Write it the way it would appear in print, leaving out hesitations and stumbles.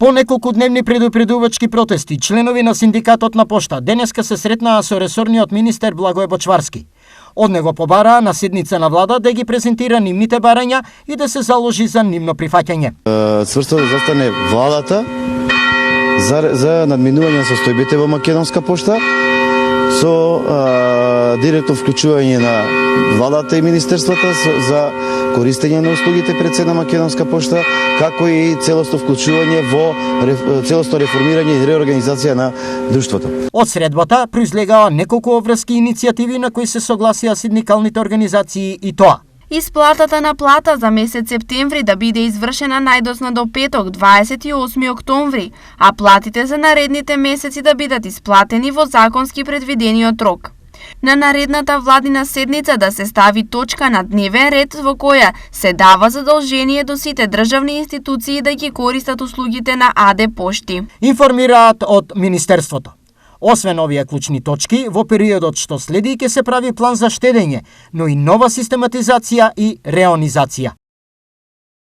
По неколку дневни предупредувачки протести, членови на синдикатот на пошта денеска се сретнаа со ресорниот министер Благое Бочварски. Од него побараа на седница на влада да ги презентира нивните барања и да се заложи за нивно прифаќање. Цврсто да застане владата за надминување на состојбите во Македонска пошта со директно вклучување на владата и министерствата за користење на услугите пред се на Македонска пошта, како и целосно вклучување во целосно реформирање и реорганизација на друштвото. Од средбата произлегаа неколку обврски иницијативи на кои се согласија синдикалните организации и тоа: Исплатата на плата за месец септември да биде извршена најдосно до петок, 28 октомври, а платите за наредните месеци да бидат исплатени во законски предвидениот рок. На наредната владина седница да се стави точка на дневен ред во која се дава задолжение до сите државни институции да ги користат услугите на АД Пошти. Информираат од Министерството. Освен овие клучни точки, во периодот што следи ќе се прави план за штедење, но и нова систематизација и реонизација.